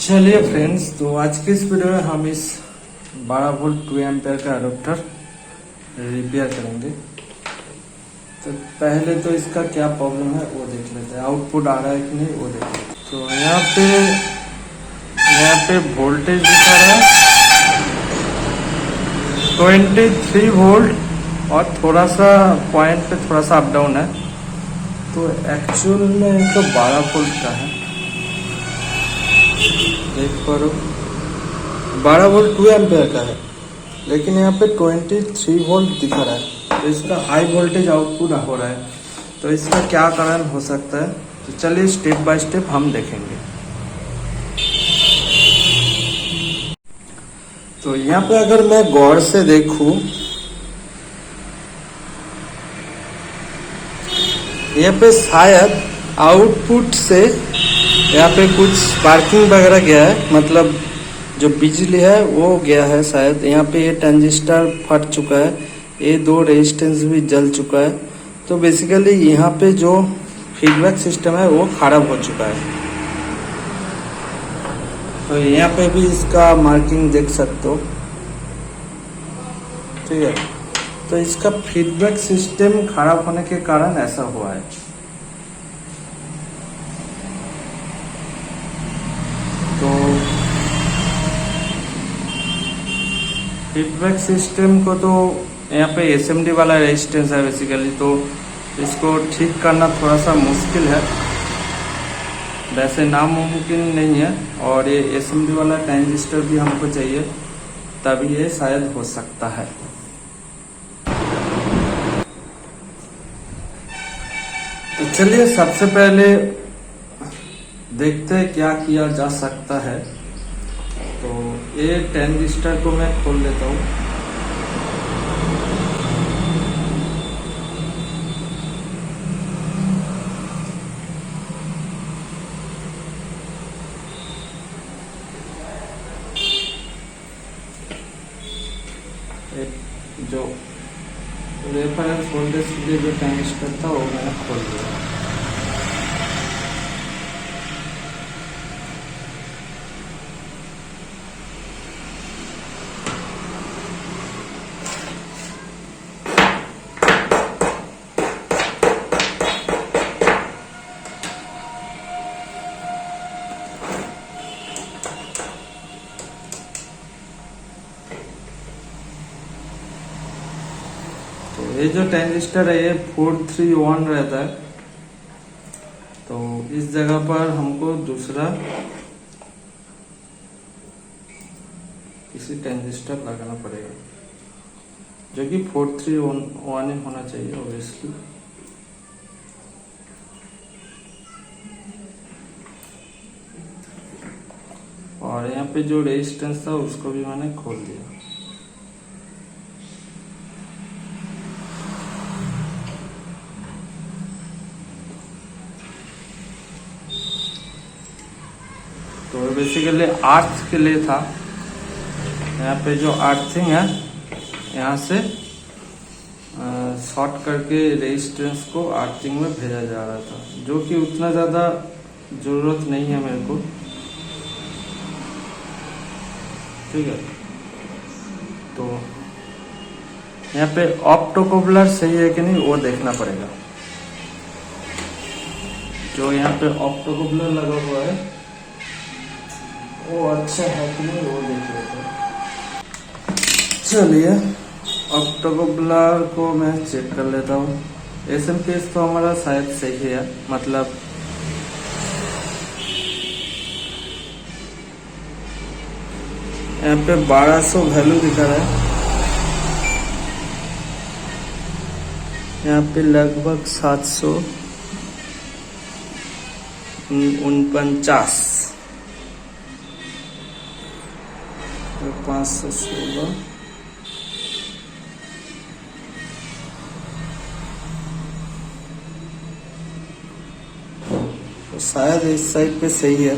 चलिए फ्रेंड्स, तो आज की इस वीडियो में हम इस 12 वोल्ट 2 एम्पेयर का अडोप्टर रिपेयर करेंगे। तो पहले तो इसका क्या प्रॉब्लम है वो देख लेते हैं, आउटपुट आ रहा है कि नहीं वो देख लेते हैं। तो यहाँ पे वोल्टेज दिखा रहा है 23 वोल्ट और थोड़ा सा पॉइंट पे थोड़ा सा अप डाउन है। तो एक्चुअल में तो 12 वोल्ट का है, देख पा रहे हो 12 वोल्ट 2 एम्पेयर का है, लेकिन यहाँ पे 23 वोल्ट दिखा रहा है। तो इसका हाई वोल्टेज आउटपुट हो रहा है। तो इसका क्या कारण हो सकता है, तो चलिए स्टेप बाय स्टेप हम देखेंगे। तो यहाँ पे अगर मैं गौर से देखूं, यहाँ पे शायद आउटपुट से यहाँ पे कुछ स्पार्किंग वगैरह गया है, मतलब जो बिजली है वो गया है शायद। यहाँ पे ये ट्रांजिस्टर फट चुका है, ये 2 रेजिस्टेंस भी जल चुका है। तो बेसिकली यहाँ पे जो फीडबैक सिस्टम है वो खराब हो चुका है। तो यहाँ पे भी इसका मार्किंग देख सकते हो, ठीक है। तो इसका फीडबैक सिस्टम खराब होने के कारण ऐसा हुआ है। तो फीडबैक सिस्टम को तो यहाँ पे एसएमडी वाला रेजिस्टेंस है बेसिकली, तो इसको ठीक करना थोड़ा सा मुश्किल है, वैसे नामुमकिन नहीं है। और ये एसएमडी वाला ट्रांजिस्टर भी हमको चाहिए, तभी ये शायद हो सकता है। तो चलिए सबसे पहले देखते हैं क्या किया जा सकता है। तो ये ट्रांजिस्टर को मैं खोल लेता हूँ। जो रेफरेंस वोल्टेज के लिए जो ट्रांजिस्टर था वो मैंने खोल दिया। तो ये जो ट्रांजिस्टर है ये 431 रहता है। तो इस जगह पर हमको दूसरा किसी ट्रांजिस्टर लगाना पड़ेगा, जो कि 431 ही होना चाहिए ऑब्वियसली। और यहाँ पे जो रेजिस्टेंस था उसको भी मैंने खोल दिया। तो बेसिकली अर्थ के लिए था। यहाँ पे जो अर्थिंग है यहाँ से शॉर्ट करके रेजिस्टेंस को अर्थिंग में भेजा जा रहा था, जो कि उतना ज़्यादा ज़रूरत नहीं है मेरे को, ठीक है। तो यहाँ पे ऑप्टोकॉपलर सही है कि नहीं वो देखना पड़ेगा। जो यहाँ पे ऑप्टोकॉपलर लगा हुआ है वो अच्छा है कि नहीं वो देख लेते हैं। चलिए ऑप्टोकॉपलर को मैं चेक कर लेता हूँ। एसएमपीएस तो हमारा शायद सही है, मतलब यहाँ पे 1200 वैल्यू दिखा रहा है, यहाँ पे लगभग 749 516। तो शायद इस साइड पे सही है।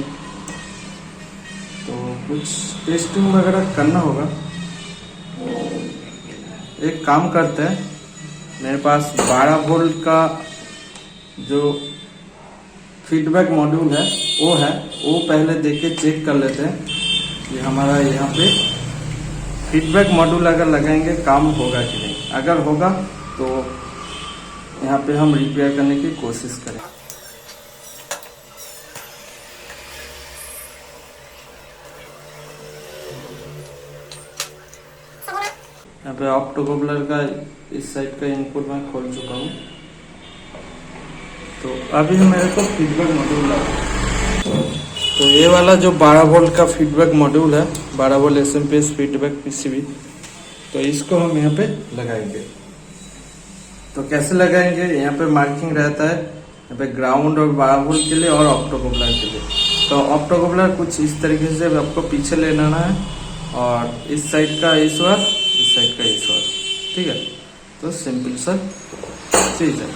तो कुछ टेस्टिंग वगैरह करना होगा। एक काम करते हैं, मेरे पास 12 वोल्ट का जो फीडबैक मॉड्यूल है वो पहले देख के चेक कर लेते हैं कि हमारा यहाँ पे फीडबैक मॉड्यूल अगर लगाएंगे काम होगा कि नहीं। अगर होगा तो यहाँ पे हम रिपेयर करने की कोशिश करें। यहाँ पे ऑप्टोकॉपलर का इस साइड का इनपुट मैं खोल चुका हूँ। तो अभी मेरे को फीडबैक मॉड्यूल लगा। तो ये वाला जो 12 वोल्ट का फीडबैक मॉड्यूल है, 12 वोल्ट एसएमपीएस फीडबैक पीसीबी, तो इसको हम यहाँ पे लगाएंगे। तो कैसे लगाएंगे, यहाँ पे मार्किंग रहता है यहाँ पे ग्राउंड और 12 वोल्ट के लिए और ऑप्टोकॉपलर के लिए। तो ऑप्टोकॉपलर कुछ इस तरीके से आपको पीछे ले लेना है और इस साइड का इस वार, इस साइड का इस वार, ठीक है। तो सिंपल सा चीज है,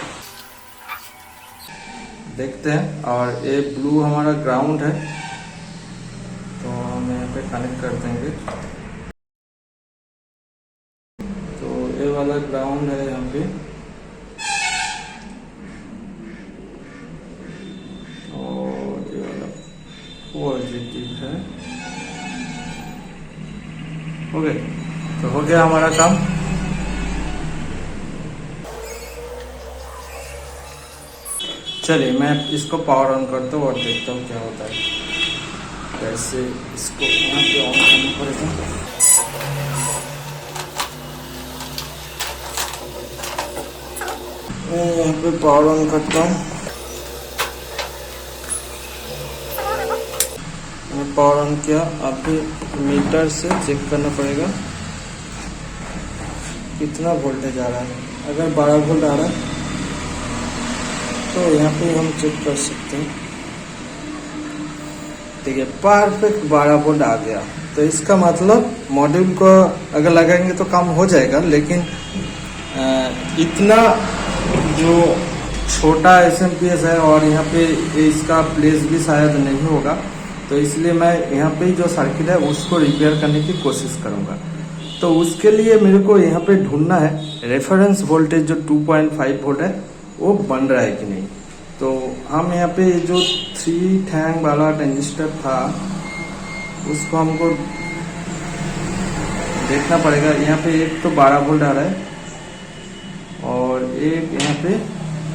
देखते हैं। और ये ब्लू हमारा ग्राउंड है, तो हम यहाँ पे कनेक्ट कर देंगे। तो ये वाला ग्राउंड है यहाँ पे, और ये वाला पॉजिटिव है। ओके, तो हो गया हमारा काम। चलिए मैं इसको पावर ऑन करता हूँ और देखता हूँ क्या होता है। कैसे इसको यहाँ पे ऑन करना पड़ेगा। मैं यहाँ पे पावर ऑन करता हूँ। मैं पावर ऑन किया। अभी मीटर से चेक करना पड़ेगा कितना वोल्टेज आ रहा है। अगर 12 वोल्ट आ रहा है तो यहाँ पे हम चेक कर सकते हैं। ठीक है, परफेक्ट 12 वोल्ट आ गया। तो इसका मतलब मॉड्यूल को अगर लगाएंगे तो काम हो जाएगा, लेकिन इतना जो छोटा एसएमपीएस है और यहाँ पे इसका प्लेस भी शायद नहीं होगा, तो इसलिए मैं यहाँ पे जो सर्किट है उसको रिपेयर करने की कोशिश करूँगा। तो उसके लिए मेरे को यहाँ पे ढूंढना है रेफरेंस वोल्टेज जो 2.5 वोल्ट है वो बन रहा है कि नहीं। तो हम यहाँ पे जो 3 टैंक वाला ट्रांजिस्टर था उसको हमको देखना पड़ेगा। यहाँ पे एक तो 12 वोल्ट आ रहा है और एक यहाँ पे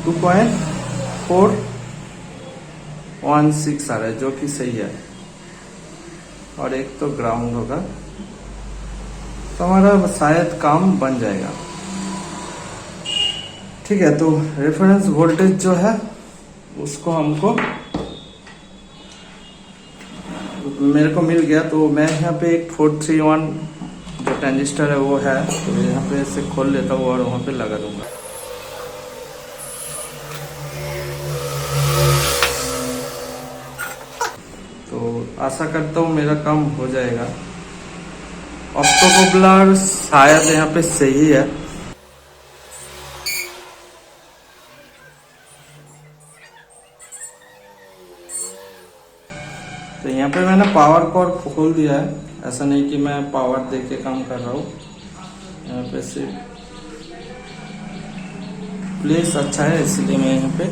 2.416 आ रहा है, जो कि सही है, और एक तो ग्राउंड होगा। तो हमारा शायद काम बन जाएगा। ठीक है, तो रेफरेंस वोल्टेज जो है उसको हमको मेरे को मिल गया। तो मैं यहाँ पे एक 431 जो ट्रांजिस्टर है वो है, तो यहाँ पे इसे खोल लेता हूँ और वहाँ पे लगा दूंगा। तो आशा करता हूँ मेरा काम हो जाएगा। ऑप्टोकॉपलर शायद यहाँ पे सही है। तो यहाँ पे मैंने पावर कॉर्ड खोल दिया है, ऐसा नहीं कि मैं पावर दे के काम कर रहा हूँ। यहाँ पे से प्लेस अच्छा है इसलिए मैं यहाँ पे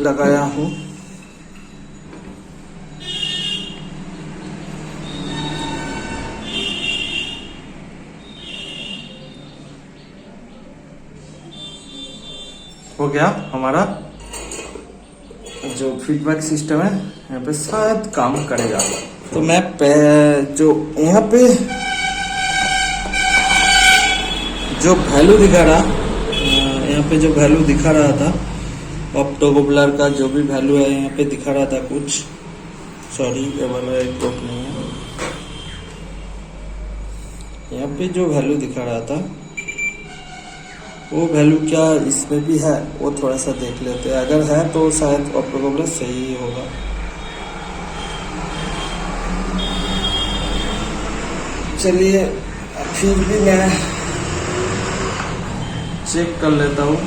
लगाया हूँ। हो गया हमारा जो फीडबैक सिस्टम है, यहाँ पे शायद काम करेगा। तो मैं जो यहाँ पे जो वैल्यू दिखा रहा, यहाँ पे जो वैल्यू दिखा रहा था ऑप्टोकॉपलर का, जो भी वैल्यू है यहाँ पे दिखा रहा था कुछ, सॉरी ये वाला एक टॉप नहीं है। यहाँ पे जो वैल्यू दिखा रहा था वो वैल्यू क्या इसमें भी है, वो थोड़ा सा देख लेते हैं। अगर है तो शायद ऑप्टोकॉपलर सही ही होगा। चलिए फिर भी मैं चेक कर लेता हूँ।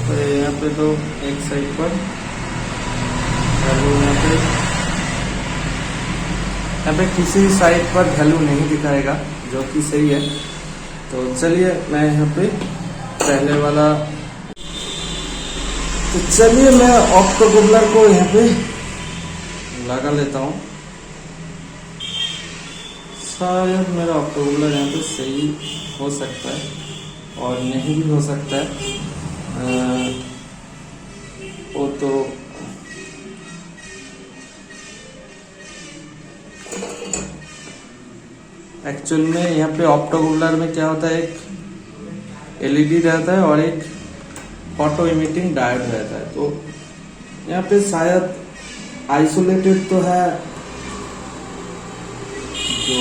तो यहाँ पे तो एक साइड पर वैल्यू, यहाँ पे किसी साइड पर वैल्यू नहीं दिखाएगा, जो कि सही है। तो चलिए मैं यहाँ पे पहले वाला। तो चलिए मैं ऑप्टोकूलर को यहाँ पे लगा लेता हूँ। शायद मेरा ऑप्टोकूलर यहाँ पे सही हो सकता है और नहीं भी हो सकता है। वो तो एक्चुअल में यहाँ पे ऑप्टोकूलर में क्या होता है, एक एलईडी रहता है और एक ऑटो इमिटिंग डायोड रहता है। तो यहाँ पे शायद आइसोलेटेड तो है जो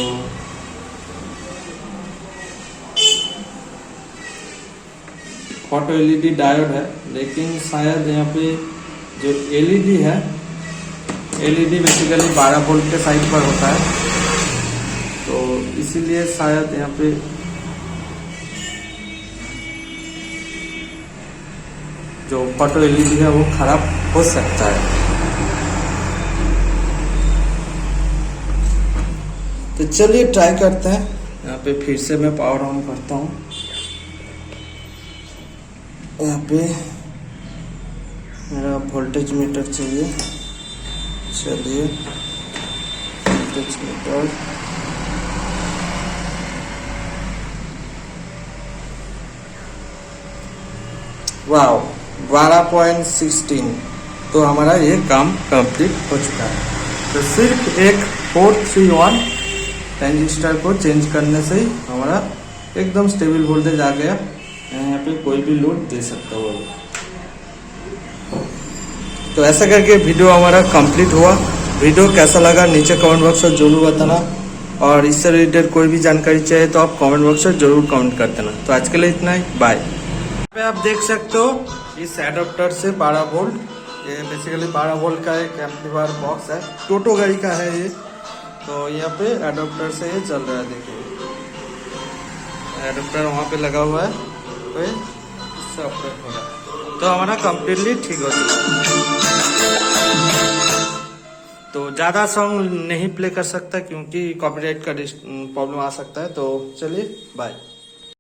ऑटो एलईडी डायोड है, लेकिन शायद यहाँ पे जो एलईडी है, एलईडी बेसिकली 12 वोल्ट के साइड पर होता है, तो इसीलिए शायद यहाँ पे जो ऑटो एलईडी है वो खराब हो सकता है। तो चलिए ट्राई करते हैं। यहाँ पे फिर से मैं पावर ऑन करता हूँ। यहाँ पे मेरा वोल्टेज मीटर चाहिए। चलिए वोल्टेज मीटर, वाओ 12.16। तो हमारा ये काम कंप्लीट हो चुका है। तो सिर्फ एक 431 ट्रांजिस्टर को चेंज करने से ही हमारा एकदम स्टेबल वोल्टेज आ गया। यहाँ पे कोई भी लोड दे सकता हो। तो ऐसा करके वीडियो हमारा कंप्लीट हुआ। वीडियो कैसा लगा नीचे कमेंट बॉक्स में जरूर बताना, और इससे रिलेटेड कोई भी जानकारी चाहिए तो आप कमेंट बॉक्स में जरूर कमेंट कर देना। तो आज के लिए इतना ही, बाय। यहाँ पे आप देख सकते हो इस एडाप्टर से 12 वोल्ट, ये बेसिकली 12 वोल्ट का एक एम्पलीफायर बॉक्स है, टोटो गाड़ी का है ये। तो यहाँ पे एडाप्टर से ये चल रहा है, देखिए एडाप्टर वहाँ पे लगा हुआ है, तो ये इससे ऑपरेट हो रहा है। तो हमारा कम्प्लीटली ठीक हो चुका है। तो ज़्यादा सॉन्ग नहीं प्ले कर सकता क्योंकि कॉपीराइट का प्रॉब्लम आ सकता है। तो चलिए बाय।